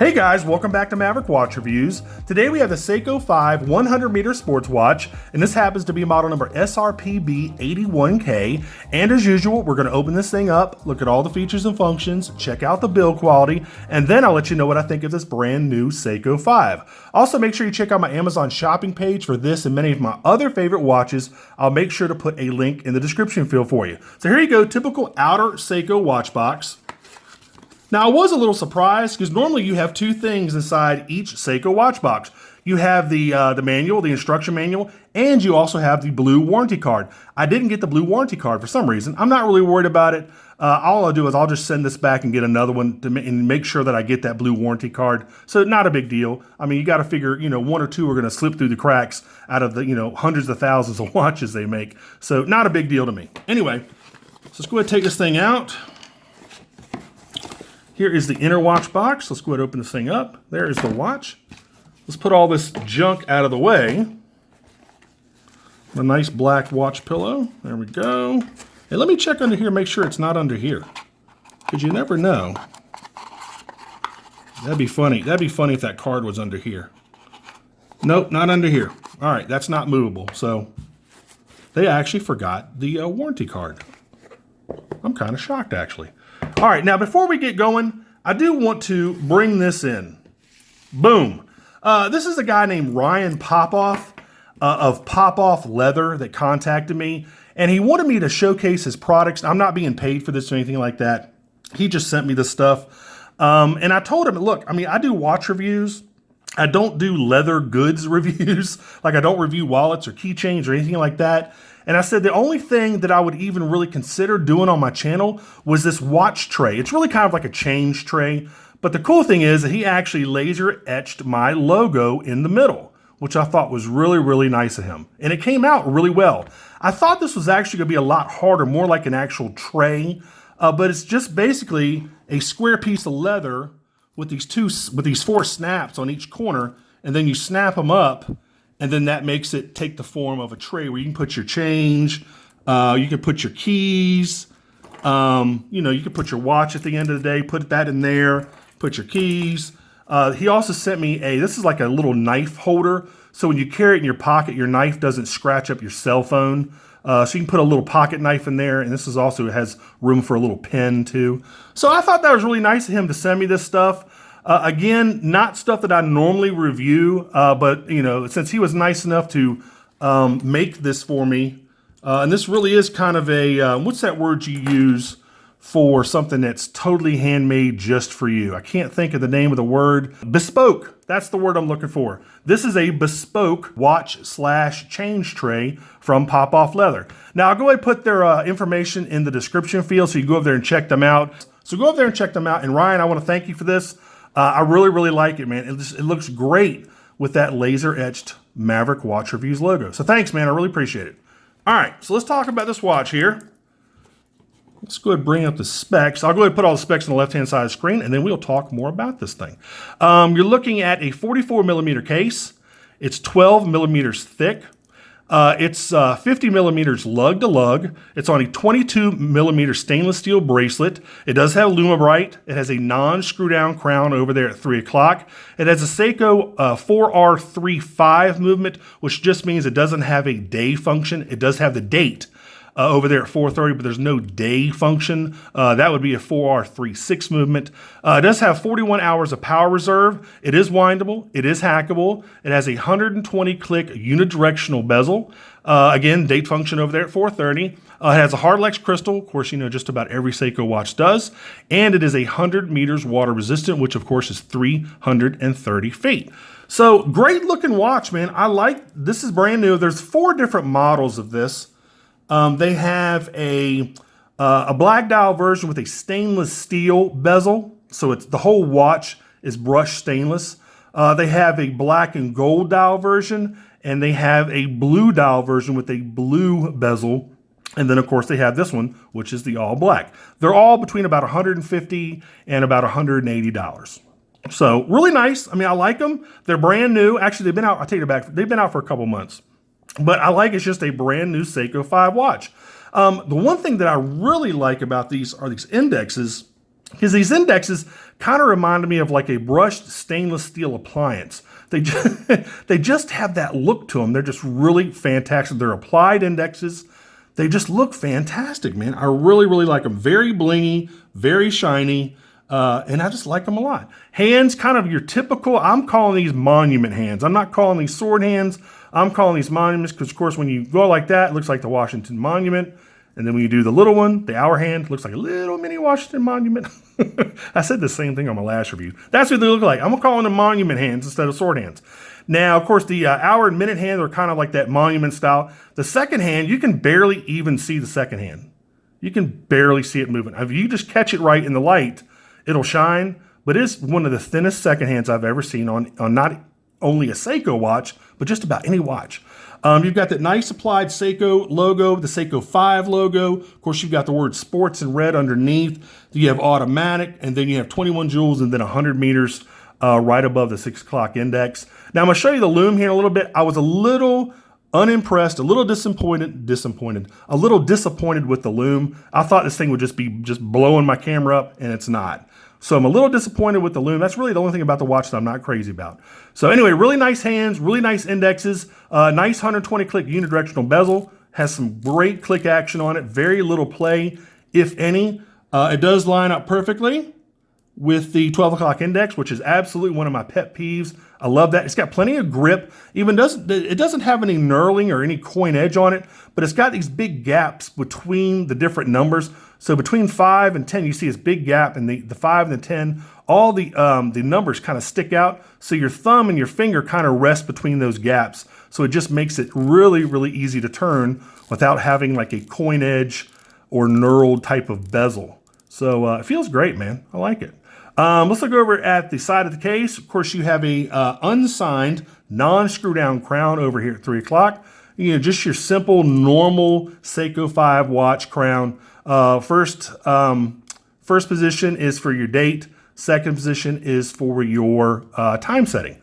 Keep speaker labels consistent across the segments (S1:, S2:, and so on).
S1: Hey guys, welcome back to Maverick Watch Reviews. Today we have the Seiko 5 100 meter sports watch, and this happens to be model number SRPB81K. And as usual, we're going to open this thing up, look at all the features and functions, check out the build quality, and then I'll let you know what I think of this brand new Seiko 5. Also, make sure you check out my Amazon shopping page for this and many of my other favorite watches. I'll make sure to put a link in the description field for you. So here you go, typical outer Seiko watch box. Now, I was a little surprised because normally you have two things inside each Seiko watch box. You have the manual, the instruction manual, and you also have the blue warranty card. I didn't get the blue warranty card for some reason. I'm not really worried about it. All I'll do is I'll just send this back and get another one and make sure that I get that blue warranty card. So not a big deal. I mean, you got to figure, one or two are going to slip through the cracks out of the, hundreds of thousands of watches they make. So not a big deal to me. Anyway, so let's go ahead and take this thing out. Here is the inner watch box. Let's go ahead and open this thing up. There is the watch. Let's put all this junk out of the way. A nice black watch pillow. There we go. Hey, let me check under here, make sure it's not under here. Because you never know. That'd be funny. That'd be funny if that card was under here. Nope, not under here. All right, that's not movable. So they actually forgot the warranty card. I'm kind of shocked, actually. All right, now before we get going, I do want to bring this in. Boom. This is a guy named Ryan Popoff of Popoff Leather that contacted me, and he wanted me to showcase his products. I'm not being paid for this or anything like that. He just sent me this stuff. And I told him, look, I do watch reviews. I don't do leather goods reviews. Like I don't review wallets or keychains or anything like that. And I said the only thing that I would even really consider doing on my channel was this watch tray. It's really kind of like a change tray. But the cool thing is that he actually laser etched my logo in the middle, which I thought was really, really nice of him. And it came out really well. I thought this was actually going to be a lot harder, more like an actual tray. But it's just basically a square piece of leather with these four snaps on each corner. And then you snap them up. And then that makes it take the form of a tray where you can put your change, you can put your keys, you can put your watch at the end of the day, put that in there, put your keys. He also sent me this is like a little knife holder. So when you carry it in your pocket, your knife doesn't scratch up your cell phone. So you can put a little pocket knife in there. And this is also, it has room for a little pen too. So I thought that was really nice of him to send me this stuff. Again, not stuff that I normally review, but since he was nice enough to make this for me, and this really is kind of a, what's that word you use for something that's totally handmade just for you? I can't think of the name of the word. Bespoke. That's the word I'm looking for. This is a bespoke watch/change tray from Popoff Leather. Now, I'll go ahead and put their information in the description field so you can go over there and check them out. So go over there and check them out. And Ryan, I want to thank you for this. I really, really like it, man. It looks great with that laser-etched Maverick Watch Reviews logo. So thanks, man. I really appreciate it. All right, so let's talk about this watch here. Let's go ahead and bring up the specs. I'll go ahead and put all the specs on the left-hand side of the screen, and then we'll talk more about this thing. You're looking at a 44-millimeter case. It's 12 millimeters thick. It's 50 millimeters lug to lug. It's on a 22 millimeter stainless steel bracelet. It does have Lume. It has a non-screw down crown over there at 3 o'clock. It has a Seiko 4R35 movement, which just means it doesn't have a day function. It does have the date over there at 4:30, but there's no day function. That would be a 4R36 movement. It does have 41 hours of power reserve. It is windable. It is hackable. It has a 120-click unidirectional bezel. Again, date function over there at 4:30. It has a Hardlex crystal. Of course, just about every Seiko watch does. And it is 100 meters water resistant, which of course is 330 feet. So great looking watch, man. I like, this is brand new. There's 4 different models of this. They have a black dial version with a stainless steel bezel. So it's the whole watch is brushed stainless. They have a black and gold dial version, and they have a blue dial version with a blue bezel. And then of course they have this one, which is the all black. They're all between about $150 and about $180. So really nice. I like them. They're brand new. Actually, they've been out, I'll take it back. They've been out for a couple months. But I like it's just a brand new Seiko 5 watch. The one thing that I really like about these are these indexes. because these indexes kind of reminded me of like a brushed stainless steel appliance. They just, they just have that look to them. They're just really fantastic. They're applied indexes. They just look fantastic, man. I really, really like them. Very blingy, very shiny, and I just like them a lot. Hands, kind of your typical, I'm calling these monument hands. I'm not calling these sword hands. I'm calling these monuments because, of course, when you go like that, it looks like the Washington Monument. And then when you do the little one, the hour hand, looks like a little mini Washington Monument. I said the same thing on my last review. That's what they look like. I'm calling them monument hands instead of sword hands. Now, of course, the hour and minute hands are kind of like that monument style. The second hand, you can barely even see the second hand. You can barely see it moving. If you just catch it right in the light, it'll shine. But it's one of the thinnest second hands I've ever seen on not only a Seiko watch, but just about any watch. You've got that nice applied Seiko logo, the Seiko 5 logo. Of course, you've got the word sports in red underneath. You have automatic, and then you have 21 joules and then 100 meters right above the 6 o'clock index. Now, I'm going to show you the Lume here in a little bit. I was a little unimpressed, a little disappointed with the Lume. I thought this thing would just be blowing my camera up, and it's not. So I'm a little disappointed with the Lume. That's really the only thing about the watch that I'm not crazy about. So anyway, really nice hands, really nice indexes, nice 120 click unidirectional bezel, has some great click action on it, very little play, if any. It does line up perfectly with the 12 o'clock index, which is absolutely one of my pet peeves. I love that. It's got plenty of grip. It doesn't have any knurling or any coin edge on it, but it's got these big gaps between the different numbers. So between 5 and 10, you see this big gap, and the 5 and the 10, all the numbers kind of stick out. So your thumb and your finger kind of rest between those gaps. So it just makes it really, really easy to turn without having like a coin edge or knurled type of bezel. So it feels great, man. I like it. Let's look over at the side of the case. Of course, you have a unsigned, non-screw down crown over here at 3 o'clock. You know, just your simple, normal Seiko 5 watch crown. First position is for your date. Second position is for your time setting.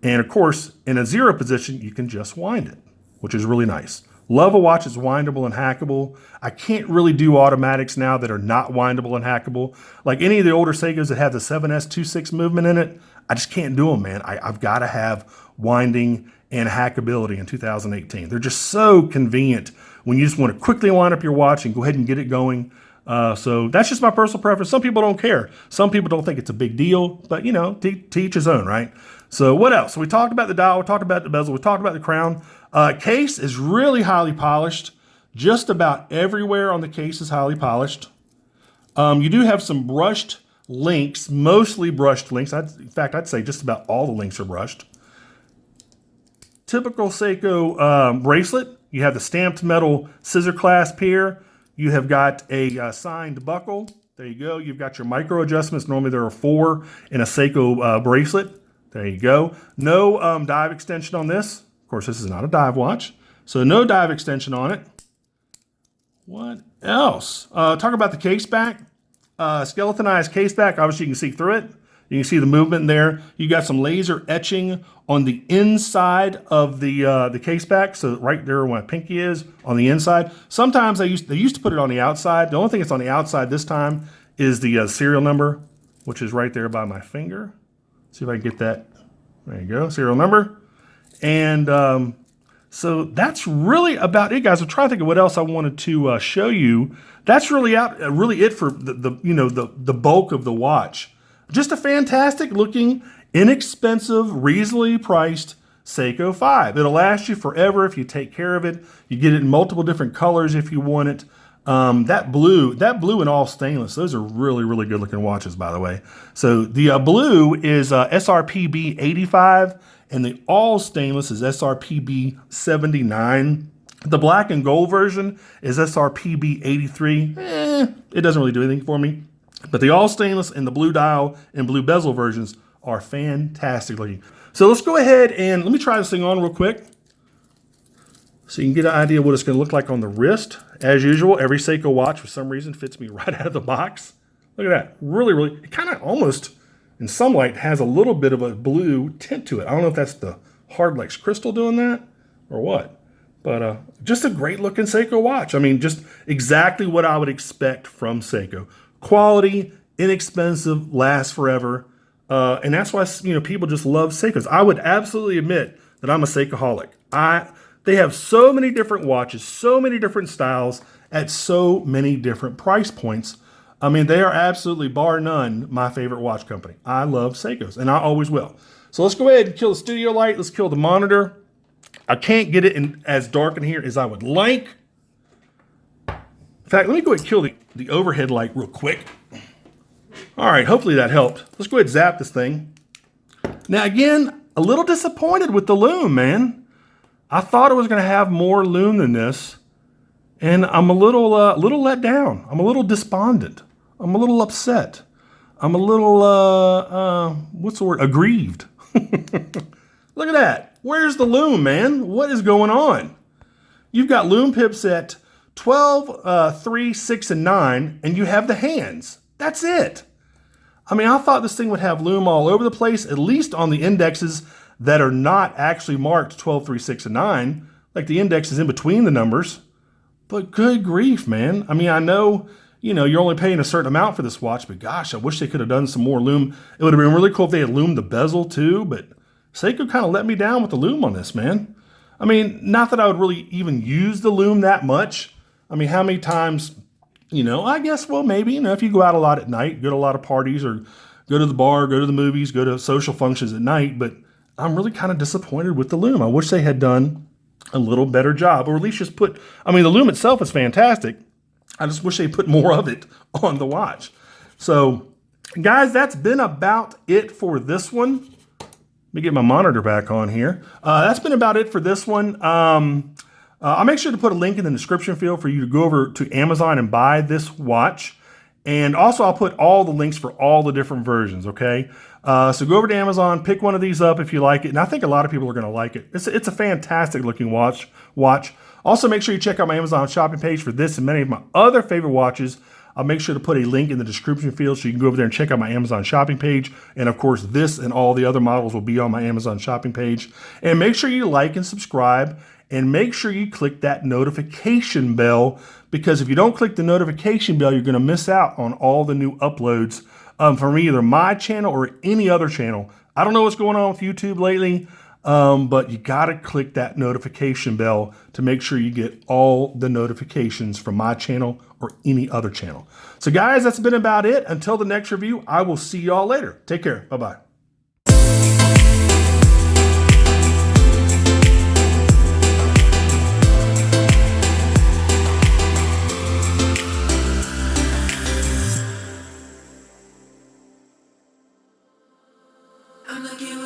S1: And of course, in a 0 position, you can just wind it, which is really nice. Love a watch that's windable and hackable. I can't really do automatics now that are not windable and hackable. Like any of the older Seikos that have the 7S26 movement in it, I just can't do them, man. I've got to have winding and hackability in 2018. They're just so convenient when you just want to quickly wind up your watch and go ahead and get it going. So that's just my personal preference. Some people don't care. Some people don't think it's a big deal, but you know, to each his own, right? So what else? So we talked about the dial, we talked about the bezel, we talked about the crown. Case is really highly polished. Just about everywhere on the case is highly polished. You do have some brushed links, mostly brushed links. In fact, I'd say just about all the links are brushed. Typical Seiko bracelet. You have the stamped metal scissor clasp here. You have got a signed buckle. There you go. You've got your micro adjustments. Normally there are 4 in a Seiko bracelet. There you go. No dive extension on this. Of course, this is not a dive watch, so no dive extension on it. What else? Talk about the case back. Skeletonized case back. Obviously, you can see through it. You can see the movement there. You got some laser etching on the inside of the case back. So right there where my pinky is on the inside. Sometimes they used to put it on the outside. The only thing that's on the outside this time is the serial number, which is right there by my finger. See if I can get that. There you go, serial number. And so that's really about it, guys. I'm trying to think of what else I wanted to show you. That's really it for the bulk of the watch. Just a fantastic looking, inexpensive, reasonably priced Seiko 5. It'll last you forever if you take care of it. You get it in multiple different colors if you want it. That blue and all stainless, those are really, really good looking watches, by the way. So the blue is SRPB85 and the all stainless is SRPB79. The black and gold version is SRPB83. It doesn't really do anything for me. But the all stainless and the blue dial and blue bezel versions are fantastic looking. So let's go ahead and let me try this thing on real quick so you can get an idea of what it's going to look like on the wrist. As usual, every Seiko watch for some reason fits me right out of the box. Look at that. Really, really, it kind of almost, in some light, has a little bit of a blue tint to it. I don't know if that's the Hardlex crystal doing that or what. But just a great looking Seiko watch. I mean, just exactly what I would expect from Seiko. Quality, inexpensive, lasts forever. And that's why, people just love Seikos. I would absolutely admit that I'm a Seikoholic. They have so many different watches, so many different styles at so many different price points. I mean, they are absolutely, bar none, my favorite watch company. I love Seikos, and I always will. So let's go ahead and kill the studio light. Let's kill the monitor. I can't get it in as dark in here as I would like. In fact, let me go ahead and kill the overhead light real quick. All right, hopefully that helped. Let's go ahead and zap this thing. Now, again, a little disappointed with the lume, man. I thought it was going to have more lume than this, and I'm a little let down. I'm a little despondent. I'm a little upset. I'm a little, what's the word? Aggrieved. Look at that. Where's the lume, man? What is going on? You've got lume pips at 12, 3, 6, and 9, and you have the hands. That's it. I mean, I thought this thing would have lume all over the place, at least on the indexes that are not actually marked 12, 3, 6, and 9, like the indexes in between the numbers. But good grief, man. I mean, I know, you're only paying a certain amount for this watch, but gosh, I wish they could have done some more lume. It would have been really cool if they had lumed the bezel too, but Seiko kind of let me down with the lume on this, man. I mean, not that I would really even use the lume that much. I mean, how many times, I guess, well, maybe, if you go out a lot at night, go to a lot of parties or go to the bar, go to the movies, go to social functions at night, but I'm really kind of disappointed with the lume. I wish they had done a little better job, or at least just put, the lume itself is fantastic. I just wish they put more of it on the watch. So, guys, that's been about it for this one. Let me get my monitor back on here. That's been about it for this one. I'll make sure to put a link in the description field for you to go over to Amazon and buy this watch. And also, I'll put all the links for all the different versions, okay? So go over to Amazon, pick one of these up if you like it. And I think a lot of people are going to like it. It's a fantastic looking watch. Also, make sure you check out my Amazon shopping page for this and many of my other favorite watches. I'll make sure to put a link in the description field so you can go over there and check out my Amazon shopping page. And of course, this and all the other models will be on my Amazon shopping page. And make sure you like and subscribe. And make sure you click that notification bell, because if you don't click the notification bell, you're going to miss out on all the new uploads from either my channel or any other channel. I don't know what's going on with YouTube lately, but you got to click that notification bell to make sure you get all the notifications from my channel or any other channel. So guys, that's been about it. Until the next review, I will see y'all later. Take care. Bye-bye.
S2: I'm looking